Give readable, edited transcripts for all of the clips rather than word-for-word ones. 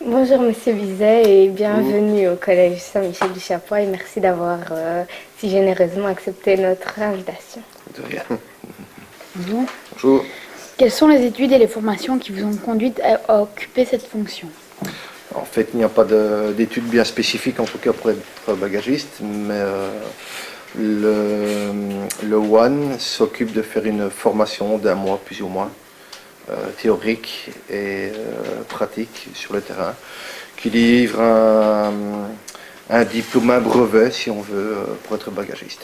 Bonjour Monsieur Bizet et bienvenue au Collège Saint-Michel du Chapois et merci d'avoir si généreusement accepté notre invitation. De rien. Bonjour. Bonjour. Quelles sont les études et les formations qui vous ont conduite à occuper cette fonction? En fait, il n'y a pas d'études bien spécifiques, en tout cas pour être bagagiste, mais le ONE s'occupe de faire une formation d'un mois, plus ou moins, théorique et pratique sur le terrain, qui livre un diplôme, un brevet, si on veut, pour être bagagiste.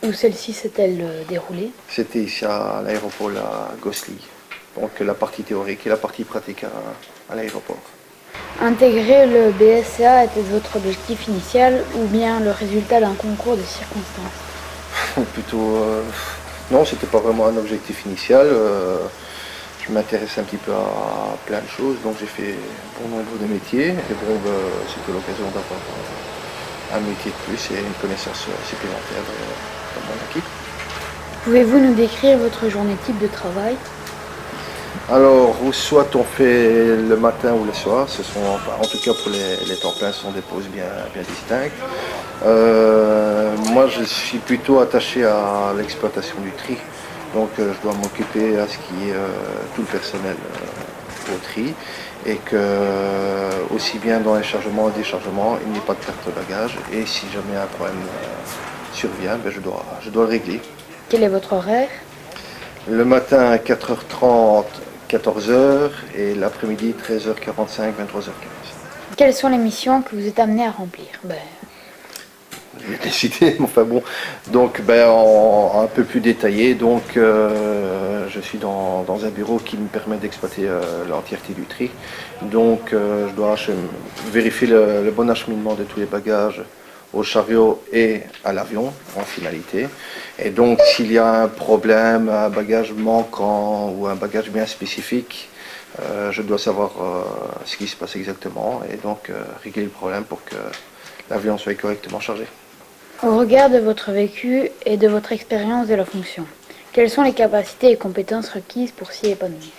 Où celle-ci s'est-elle déroulée? C'était ici à l'aéroport à Gosselies. Donc la partie théorique et la partie pratique à l'aéroport. Intégrer le BSCA était votre objectif initial ou bien le résultat d'un concours de circonstances? Plutôt, non, c'était pas vraiment un objectif initial. Je m'intéressais un petit peu à plein de choses, donc j'ai fait bon nombre de métiers. Et bon, c'était l'occasion d'avoir un métier de plus et une connaissance supplémentaire dans mon équipe. Pouvez-vous nous décrire votre journée type de travail? Alors, soit on fait le matin ou le soir, en tout cas pour les temps pleins, ce sont des pauses bien distinctes. Moi, je suis plutôt attaché à l'exploitation du tri, donc je dois m'occuper à ce qui est tout le personnel au tri, et que aussi bien dans les chargements et déchargements, il n'y ait pas de perte de bagage, et si jamais un problème survient, je dois le régler. Quel est votre horaire? Le matin, 4h30, 14h, et l'après-midi, 13h45, 23h15. Quelles sont les missions que vous êtes amené à remplir? Je vais décider, enfin bon. Donc, un peu plus détaillé, donc je suis dans un bureau qui me permet d'exploiter l'entièreté du tri. Donc, je dois vérifier le bon acheminement de tous les bagages au chariot et à l'avion en finalité. Et donc s'il y a un problème, un bagage manquant ou un bagage bien spécifique, je dois savoir ce qui se passe exactement et donc régler le problème pour que l'avion soit correctement chargé. Au regard de votre vécu et de votre expérience de la fonction, quelles sont les capacités et compétences requises pour s'y épanouir?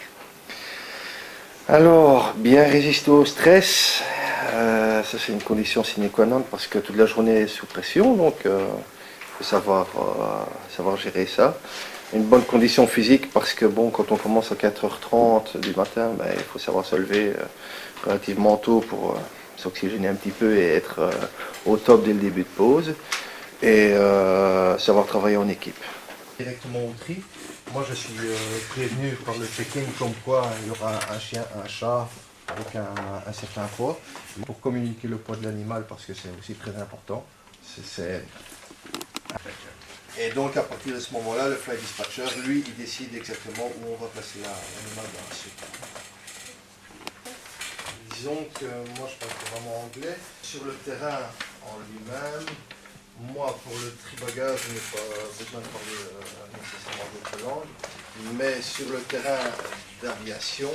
Alors, bien résister au stress, ça c'est une condition sine qua non parce que toute la journée est sous pression, donc il faut savoir gérer ça. Une bonne condition physique parce que bon, quand on commence à 4h30 du matin, il faut savoir se lever relativement tôt pour s'oxygéner un petit peu et être au top dès le début de pause et savoir travailler en équipe. Directement au tri. Moi, je suis prévenu par le check-in comme quoi il y aura un chien, un chat avec un certain poids. Pour communiquer le poids de l'animal, parce que c'est aussi très important. Et donc, à partir de ce moment-là, le flight dispatcher, lui, il décide exactement où on va placer l'animal dans la suite. Disons que moi, je parle vraiment anglais. Sur le terrain en lui-même, moi, pour le tri-bagage, je n'ai pas besoin de parler nécessairement d'autres langues, mais sur le terrain d'aviation,